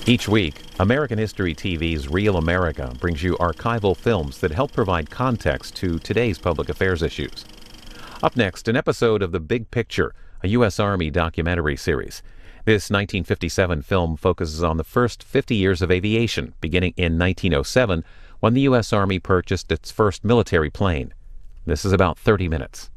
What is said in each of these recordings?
Each week, American History TV's Real America brings you archival films that help provide context to today's public affairs issues. Up next, an episode of The Big Picture, a U.S. Army documentary series. This 1957 film focuses on the first 50 years of aviation, beginning in 1907, when the U.S. Army purchased its first military plane. This is about 30 minutes.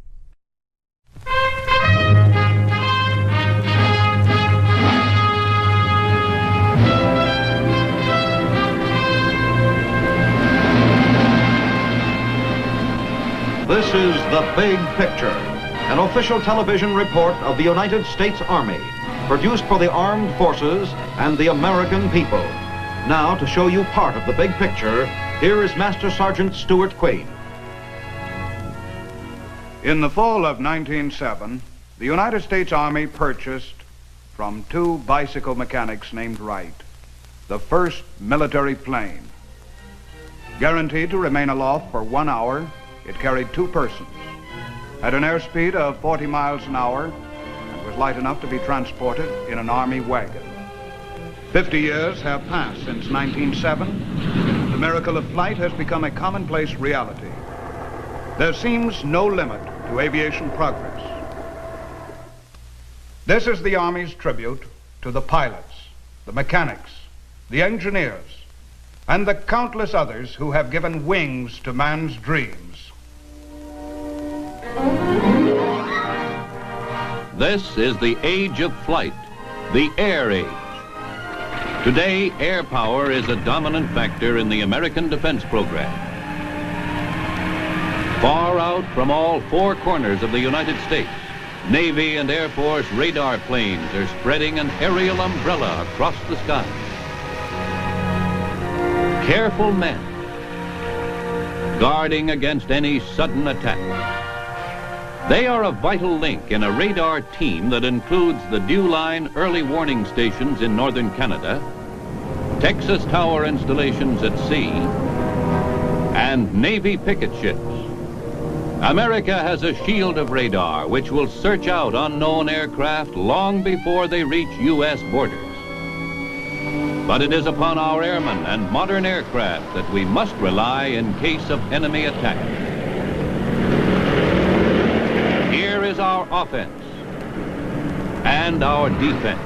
This is The Big Picture, an official television report of the United States Army, produced for the armed forces and the American people. Now, to show you part of the big picture, here is Master Sergeant Stuart Queen. In the fall of 1907, the United States Army purchased from two bicycle mechanics named Wright the first military plane. Guaranteed to remain aloft for 1 hour, it carried two persons, had an airspeed of 40 miles an hour, and was light enough to be transported in an Army wagon. 50 years have passed since 1907. The miracle of flight has become a commonplace reality. There seems no limit to aviation progress. This is the Army's tribute to the pilots, the mechanics, the engineers, and the countless others who have given wings to man's dreams. This is the age of flight, the air age. Today, air power is a dominant factor in the American defense program. Far out from all four corners of the United States, Navy and Air Force radar planes are spreading an aerial umbrella across the sky. Careful men, guarding against any sudden attack. They are a vital link in a radar team that includes the Dewline early warning stations in northern Canada, Texas tower installations at sea, and Navy picket ships. America has a shield of radar which will search out unknown aircraft long before they reach U.S. borders. But it is upon our airmen and modern aircraft that we must rely in case of enemy attack. Here is our offense and our defense,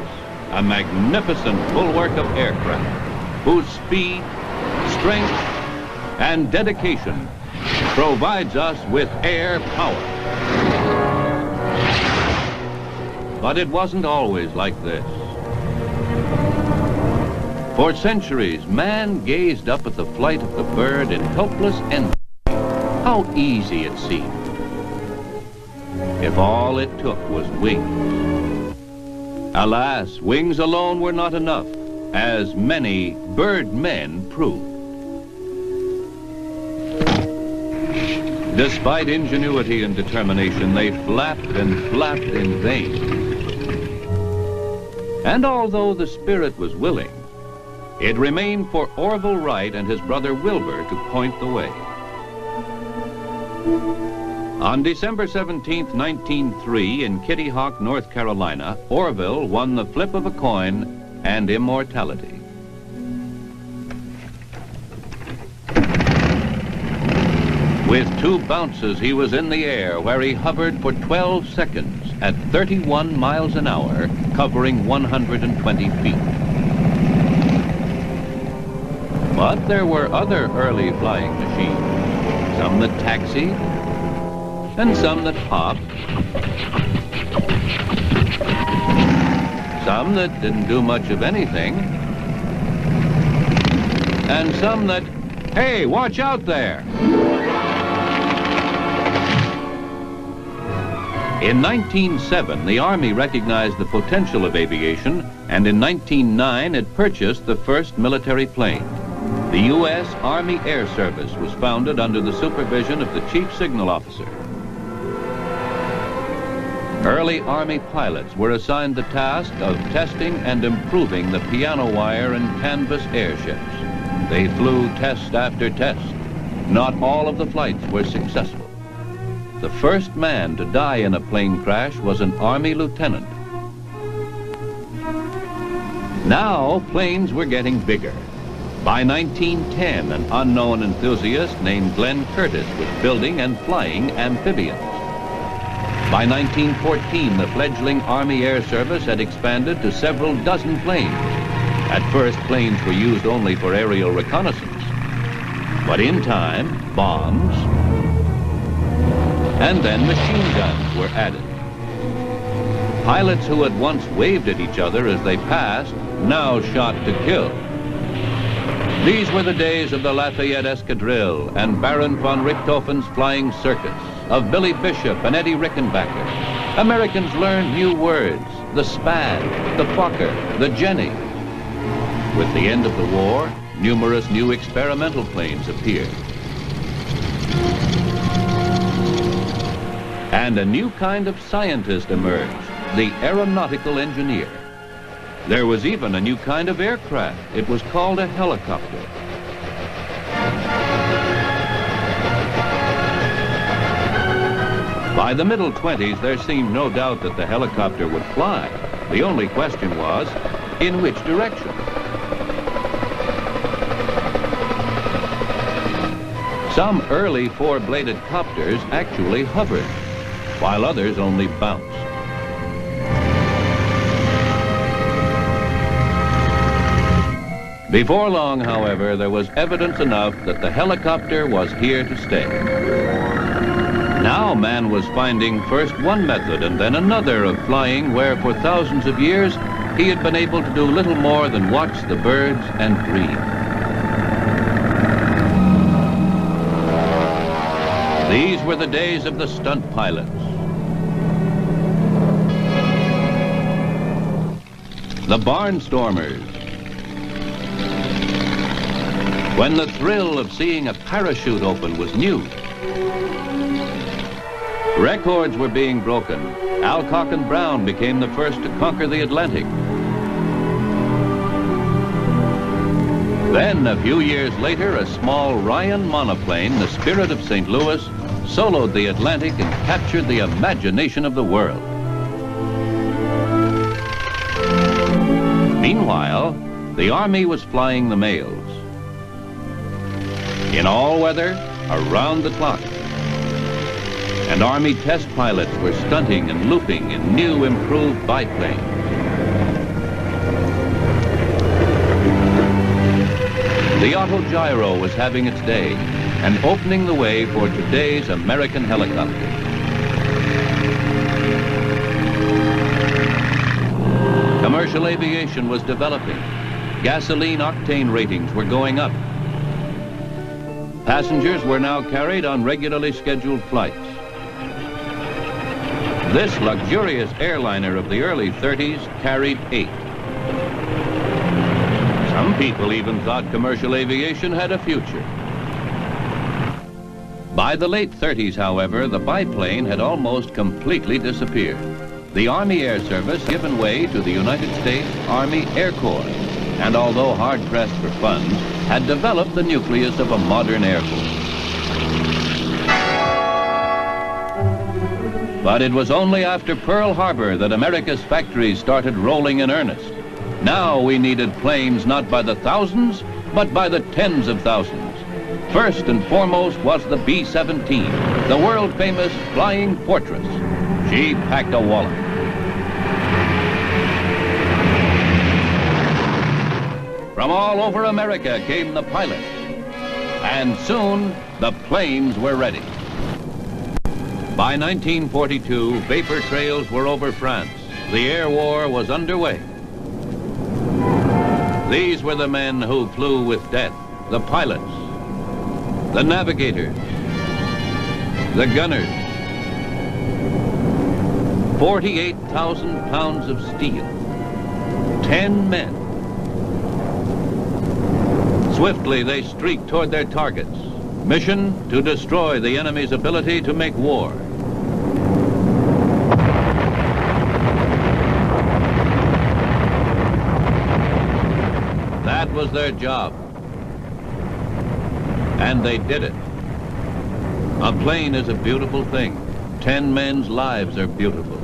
a magnificent bulwark of aircraft whose speed, strength, and dedication provides us with air power. But it wasn't always like this. For centuries, man gazed up at the flight of the bird in helpless envy. How easy it seemed, if all it took was wings. Alas, wings alone were not enough, as many birdmen proved. Despite ingenuity and determination, they flapped and flapped in vain. And although the spirit was willing, it remained for Orville Wright and his brother Wilbur to point the way. On December 17, 1903, in Kitty Hawk, North Carolina, Orville won the flip of a coin and immortality. With two bounces, he was in the air, where he hovered for 12 seconds at 31 miles an hour, covering 120 feet. But there were other early flying machines, some that taxied, and some that hopped, some that didn't do much of anything, and some that, hey, watch out there! In 1907, the Army recognized the potential of aviation, and in 1909 it purchased the first military plane. The U.S. Army Air Service was founded under the supervision of the Chief Signal Officer. Early Army pilots were assigned the task of testing and improving the piano wire and canvas airships. They flew test after test. Not all of the flights were successful. The first man to die in a plane crash was an Army lieutenant. Now, planes were getting bigger. By 1910, an unknown enthusiast named Glenn Curtis was building and flying amphibians. By 1914, the fledgling Army Air Service had expanded to several dozen planes. At first, planes were used only for aerial reconnaissance. But in time, bombs and then machine guns were added. Pilots who had once waved at each other as they passed now shot to kill. These were the days of the Lafayette Escadrille and Baron von Richthofen's Flying Circus, of Billy Bishop and Eddie Rickenbacker. Americans learned new words, the Spad, the Fokker, the Jenny. With the end of the war, numerous new experimental planes appeared. And a new kind of scientist emerged, the aeronautical engineer. There was even a new kind of aircraft. It was called a helicopter. By the middle 20s, there seemed no doubt that the helicopter would fly. The only question was, in which direction? Some early four-bladed copters actually hovered, while others only bounced. Before long, however, there was evidence enough that the helicopter was here to stay. Now man was finding first one method and then another of flying where for thousands of years he had been able to do little more than watch the birds and breathe. These were the days of the stunt pilots. The barnstormers. When the thrill of seeing a parachute open was new. Records were being broken. Alcock and Brown became the first to conquer the Atlantic. Then, a few years later, a small Ryan monoplane, the Spirit of St. Louis, soloed the Atlantic and captured the imagination of the world. Meanwhile, the Army was flying the males. In all weather, around the clock. And Army test pilots were stunting and looping in new, improved biplanes. The autogyro was having its day and opening the way for today's American helicopter. Commercial aviation was developing. Gasoline octane ratings were going up. Passengers were now carried on regularly scheduled flights. This luxurious airliner of the early 30s carried 8. Some people even thought commercial aviation had a future. By the late 30s, however, the biplane had almost completely disappeared. The Army Air Service given way to the United States Army Air Corps, and although hard-pressed for funds, had developed the nucleus of a modern Air Force. But it was only after Pearl Harbor that America's factories started rolling in earnest. Now we needed planes not by the thousands, but by the tens of thousands. First and foremost was the B-17, the world-famous flying fortress. She packed a wallop. From all over America came the pilots, and soon the planes were ready. By 1942, vapor trails were over France. The air war was underway. These were the men who flew with death, the pilots, the navigators, the gunners. 48,000 pounds of steel, 10 men. Swiftly, they streaked toward their targets. Mission: to destroy the enemy's ability to make war. That was their job. And they did it. A plane is a beautiful thing. 10 men's lives are beautiful.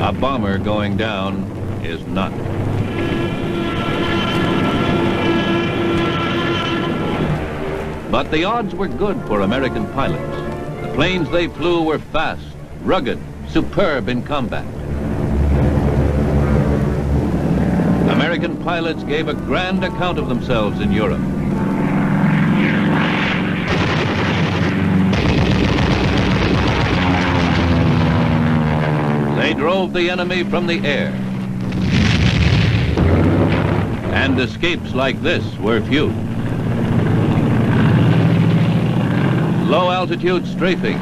A bomber going down is not. But the odds were good for American pilots. The planes they flew were fast, rugged, superb in combat. American pilots gave a grand account of themselves in Europe. They drove the enemy from the air. And escapes like this were few. Low-altitude strafing.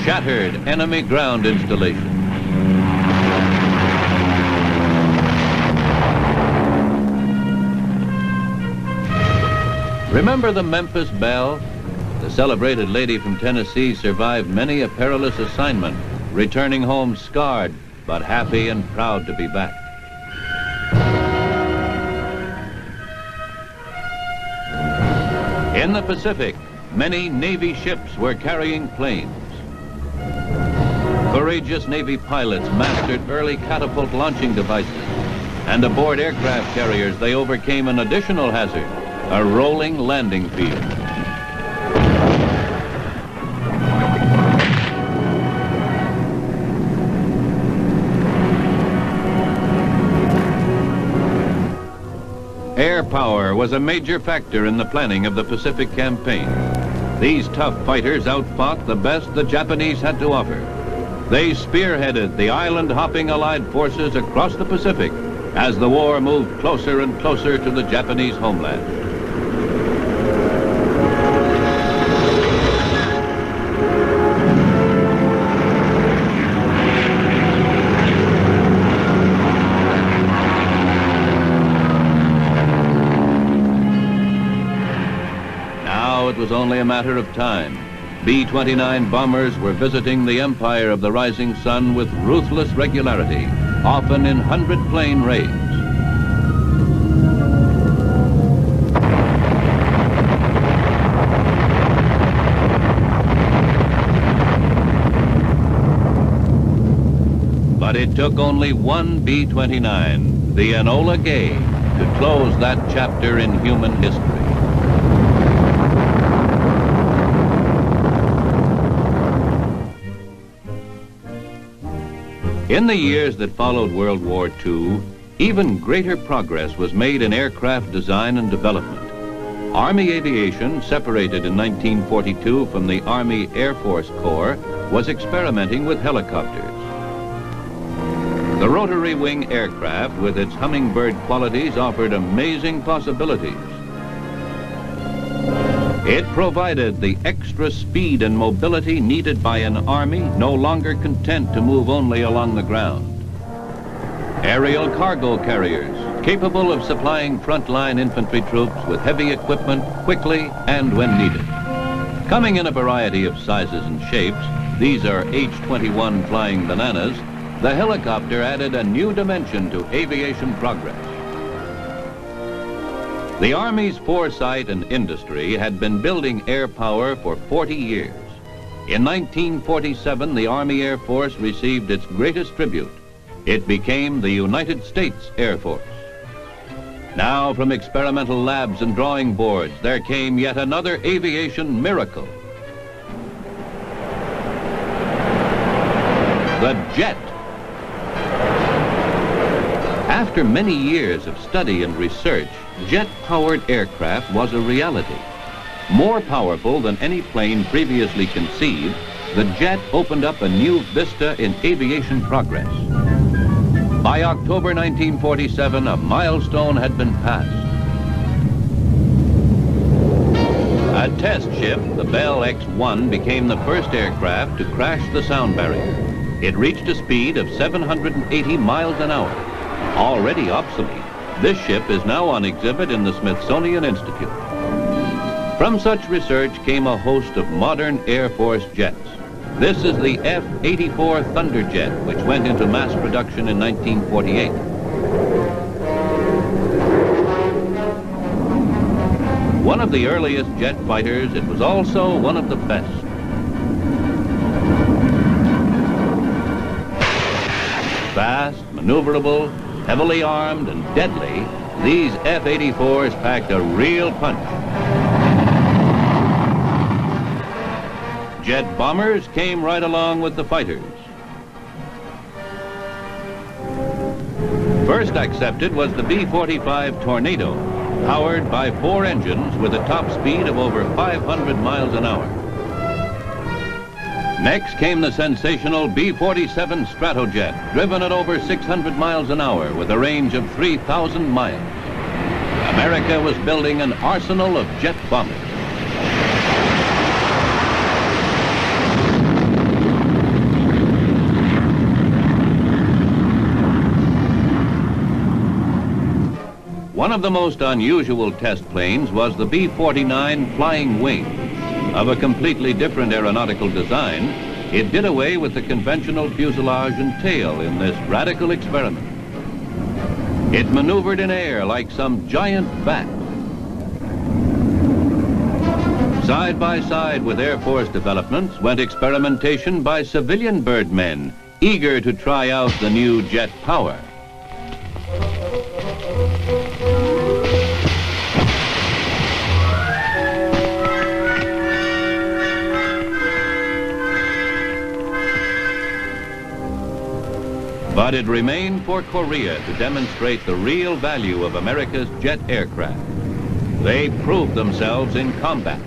Shattered enemy ground installation. Remember the Memphis Belle? The celebrated lady from Tennessee survived many a perilous assignment, returning home scarred, but happy and proud to be back. In the Pacific, many Navy ships were carrying planes. Courageous Navy pilots mastered early catapult launching devices, and aboard aircraft carriers they overcame an additional hazard, a rolling landing field. Air power was a major factor in the planning of the Pacific campaign. These tough fighters outfought the best the Japanese had to offer. They spearheaded the island-hopping Allied forces across the Pacific as the war moved closer and closer to the Japanese homeland. It was only a matter of time. B-29 bombers were visiting the empire of the rising sun with ruthless regularity, often in 100-plane raids. But it took only one B-29, the Enola Gay, to close that chapter in human history. In the years that followed World War II, even greater progress was made in aircraft design and development. Army Aviation, separated in 1942 from the Army Air Force Corps, was experimenting with helicopters. The rotary wing aircraft, with its hummingbird qualities, offered amazing possibilities. It provided the extra speed and mobility needed by an army no longer content to move only along the ground. Aerial cargo carriers, capable of supplying frontline infantry troops with heavy equipment quickly and when needed. Coming in a variety of sizes and shapes, these are H-21 flying bananas, the helicopter added a new dimension to aviation progress. The Army's foresight and industry had been building air power for 40 years. In 1947, the Army Air Force received its greatest tribute. It became the United States Air Force. Now, from experimental labs and drawing boards, there came yet another aviation miracle. The jet. After many years of study and research, jet-powered aircraft was a reality. More powerful than any plane previously conceived, the jet opened up a new vista in aviation progress. By October 1947, a milestone had been passed. A test ship, the Bell X-1, became the first aircraft to crash the sound barrier. It reached a speed of 780 miles an hour. Already obsolete, this ship is now on exhibit in the Smithsonian Institute. From such research came a host of modern Air Force jets. This is the F-84 Thunderjet, which went into mass production in 1948. One of the earliest jet fighters, it was also one of the best. Fast, maneuverable, heavily armed and deadly, these F-84s packed a real punch. Jet bombers came right along with the fighters. First accepted was the B-45 Tornado, powered by 4 engines with a top speed of over 500 miles an hour. Next came the sensational B-47 Stratojet, driven at over 600 miles an hour with a range of 3,000 miles. America was building an arsenal of jet bombers. One of the most unusual test planes was the B-49 Flying Wing. Of a completely different aeronautical design, it did away with the conventional fuselage and tail in this radical experiment. It maneuvered in air like some giant bat. Side by side with Air Force developments went experimentation by civilian birdmen, eager to try out the new jet power. But it remained for Korea to demonstrate the real value of America's jet aircraft. They proved themselves in combat.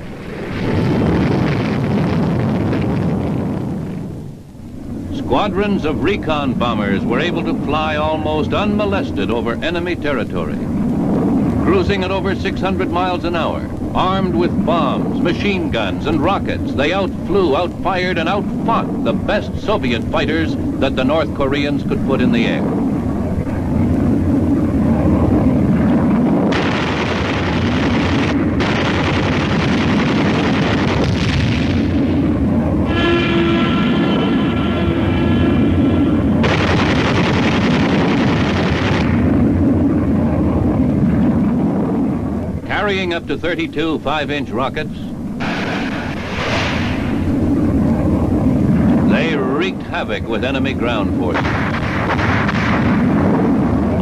Squadrons of recon bombers were able to fly almost unmolested over enemy territory. Cruising at over 600 miles an hour, armed with bombs, machine guns, and rockets, they outflew, outfired, and outfought the best Soviet fighters that the North Koreans could put in the air. Carrying up to 32 5-inch rockets, they wreaked havoc with enemy ground forces.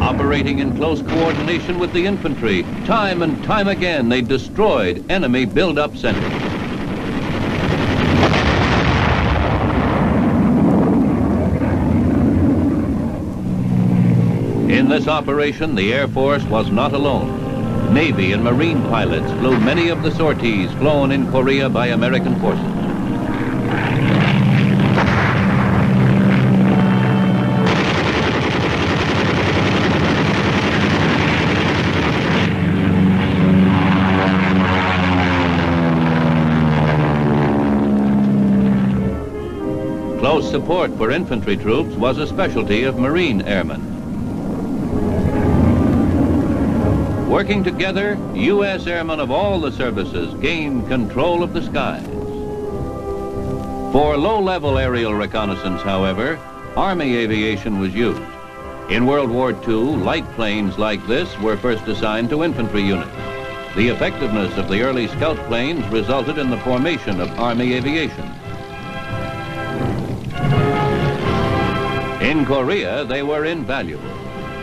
Operating in close coordination with the infantry, time and time again they destroyed enemy build-up centers. In this operation, the Air Force was not alone. Navy and Marine pilots flew many of the sorties flown in Korea by American forces. Close support for infantry troops was a specialty of Marine airmen. Working together, U.S. airmen of all the services gained control of the skies. For low-level aerial reconnaissance, however, Army aviation was used. In World War II, light planes like this were first assigned to infantry units. The effectiveness of the early scout planes resulted in the formation of Army aviation. In Korea, they were invaluable,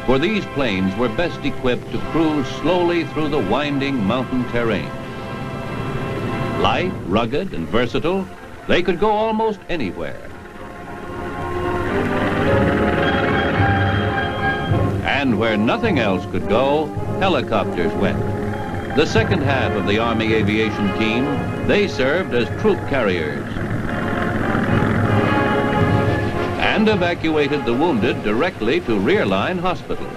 for these planes were best equipped to cruise slowly through the winding mountain terrain. Light, rugged, and versatile, they could go almost anywhere. And where nothing else could go, helicopters went. The second half of the Army aviation team, they served as troop carriers and evacuated the wounded directly to rear-line hospitals.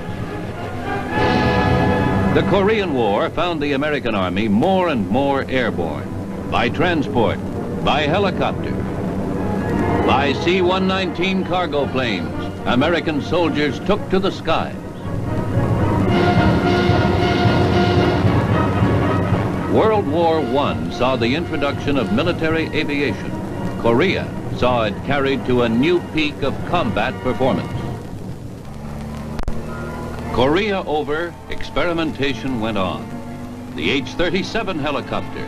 The Korean War found the American Army more and more airborne, by transport, by helicopter, by C-119 cargo planes. American soldiers took to the skies. World War I saw the introduction of military aviation. Korea saw it carried to a new peak of combat performance. Korea over, experimentation went on. The H-37 helicopter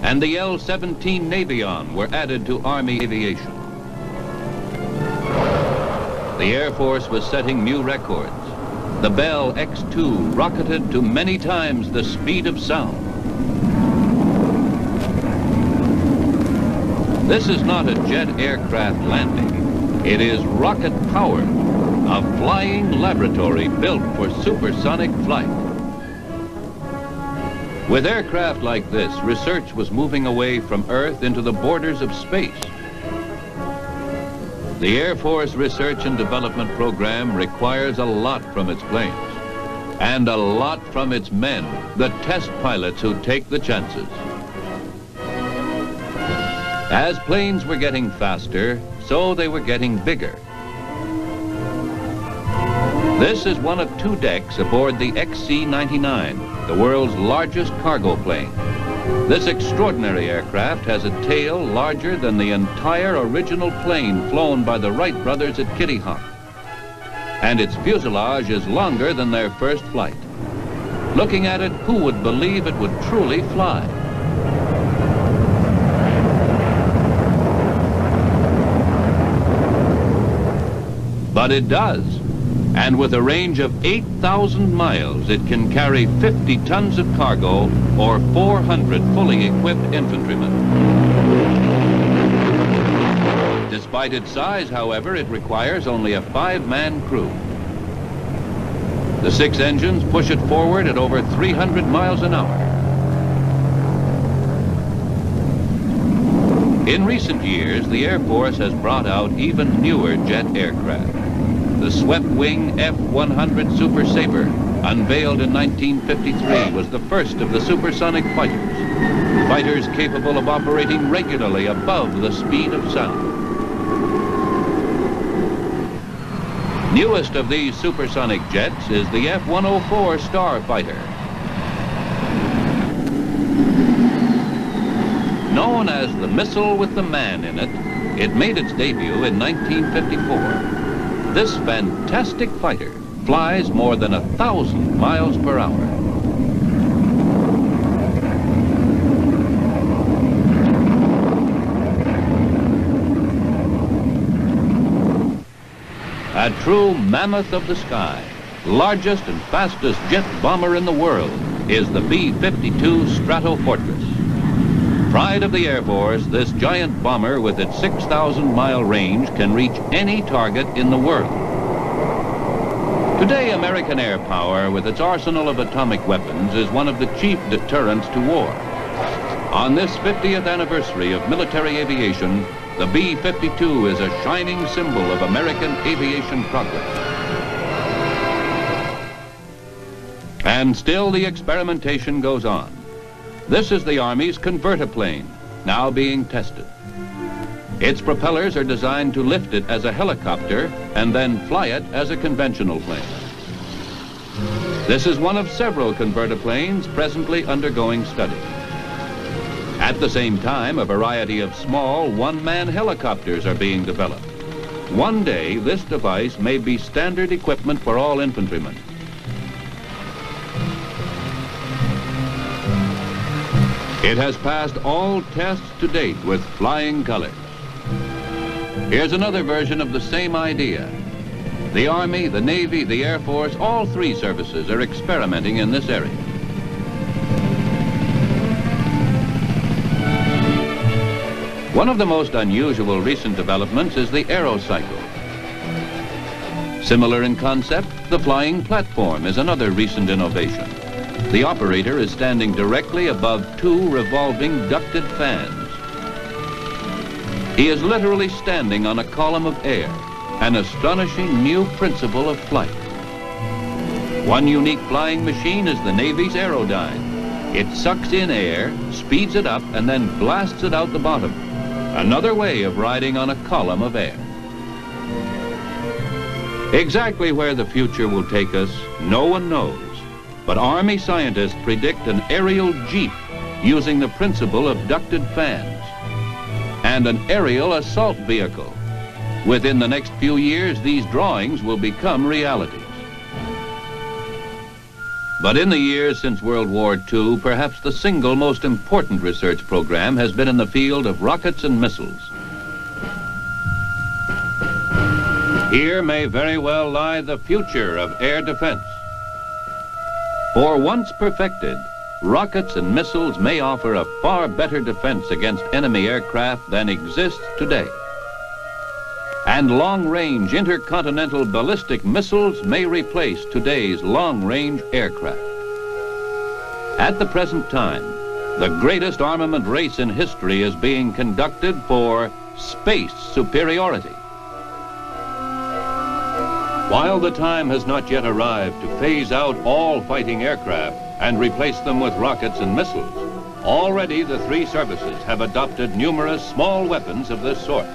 and the L-17 Navion were added to Army aviation. The Air Force was setting new records. The Bell X-2 rocketed to many times the speed of sound. This is not a jet aircraft landing. It is rocket-powered, a flying laboratory built for supersonic flight. With aircraft like this, research was moving away from Earth into the borders of space. The Air Force Research and Development Program requires a lot from its planes, and a lot from its men, the test pilots who take the chances. As planes were getting faster, so they were getting bigger. This is one of 2 decks aboard the XC-99, the world's largest cargo plane. This extraordinary aircraft has a tail larger than the entire original plane flown by the Wright brothers at Kitty Hawk. And its fuselage is longer than their first flight. Looking at it, who would believe it would truly fly? But it does. And with a range of 8,000 miles, it can carry 50 tons of cargo or 400 fully equipped infantrymen. Despite its size, however, it requires only a 5-man crew. The 6 engines push it forward at over 300 miles an hour. In recent years, the Air Force has brought out even newer jet aircraft. The swept-wing F-100 Super Sabre, unveiled in 1953, was the first of the supersonic fighters. Fighters capable of operating regularly above the speed of sound. Newest of these supersonic jets is the F-104 Starfighter. Known as the missile with the man in it, it made its debut in 1954. This fantastic fighter flies more than 1,000 miles per hour. A true mammoth of the sky, largest and fastest jet bomber in the world, is the B-52 Stratofortress. Pride of the Air Force, this giant bomber with its 6,000-mile range can reach any target in the world. Today, American air power, with its arsenal of atomic weapons, is one of the chief deterrents to war. On this 50th anniversary of military aviation, the B-52 is a shining symbol of American aviation progress. And still the experimentation goes on. This is the Army's converter plane, now being tested. Its propellers are designed to lift it as a helicopter and then fly it as a conventional plane. This is one of several converter planes presently undergoing study. At the same time, a variety of small one-man helicopters are being developed. One day, this device may be standard equipment for all infantrymen. It has passed all tests to date with flying colors. Here's another version of the same idea. The Army, the Navy, the Air Force, all 3 services are experimenting in this area. One of the most unusual recent developments is the aerocycle. Similar in concept, the flying platform is another recent innovation. The operator is standing directly above 2 revolving ducted fans. He is literally standing on a column of air, an astonishing new principle of flight. One unique flying machine is the Navy's Aerodyne. It sucks in air, speeds it up, and then blasts it out the bottom. Another way of riding on a column of air. Exactly where the future will take us, no one knows. But Army scientists predict an aerial jeep using the principle of ducted fans and an aerial assault vehicle. Within the next few years, these drawings will become realities. But in the years since World War II, perhaps the single most important research program has been in the field of rockets and missiles. Here may very well lie the future of air defense. For once perfected, rockets and missiles may offer a far better defense against enemy aircraft than exists today. And long-range intercontinental ballistic missiles may replace today's long-range aircraft. At the present time, the greatest armament race in history is being conducted for space superiority. While the time has not yet arrived to phase out all fighting aircraft and replace them with rockets and missiles, already the three services have adopted numerous small weapons of this sort.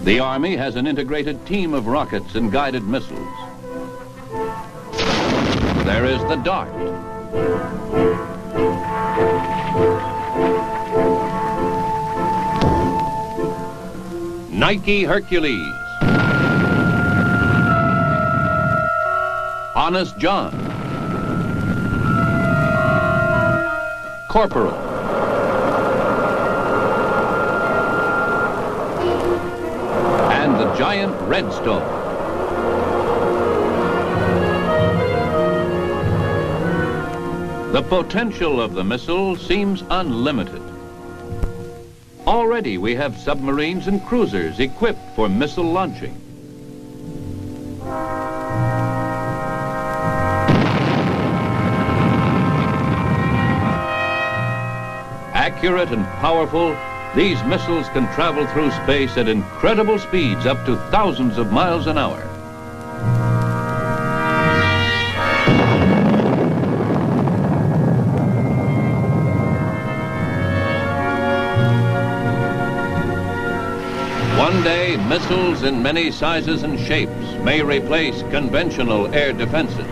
The Army has an integrated team of rockets and guided missiles. There is the Dart. Nike Hercules. Honest John. Corporal. And the giant Redstone. The potential of the missile seems unlimited. Already we have submarines and cruisers equipped for missile launching. Accurate and powerful, these missiles can travel through space at incredible speeds up to thousands of miles an hour. One day, missiles in many sizes and shapes may replace conventional air defenses.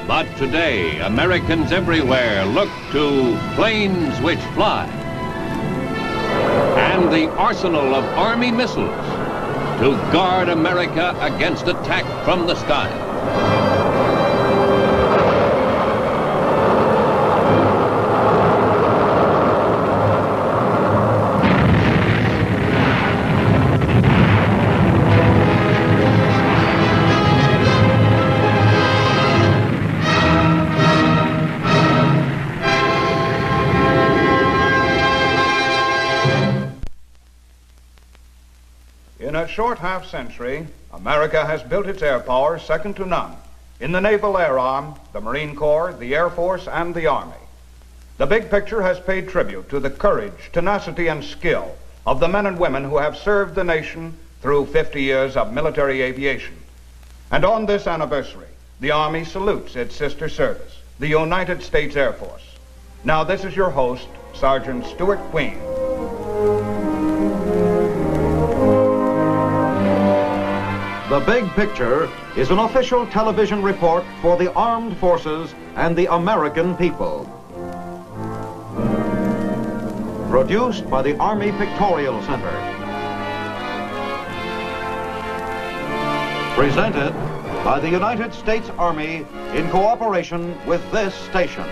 But today, Americans everywhere look to planes which fly and the arsenal of Army missiles to guard America against attack from the sky. In a short half-century, America has built its air power second to none in the Naval Air Arm, the Marine Corps, the Air Force, and the Army. The big picture has paid tribute to the courage, tenacity, and skill of the men and women who have served the nation through 50 years of military aviation. And on this anniversary, the Army salutes its sister service, the United States Air Force. Now, this is your host, Sergeant Stuart Queen. The Big Picture is an official television report for the armed forces and the American people. Produced by the Army Pictorial Center. Presented by the United States Army in cooperation with this station.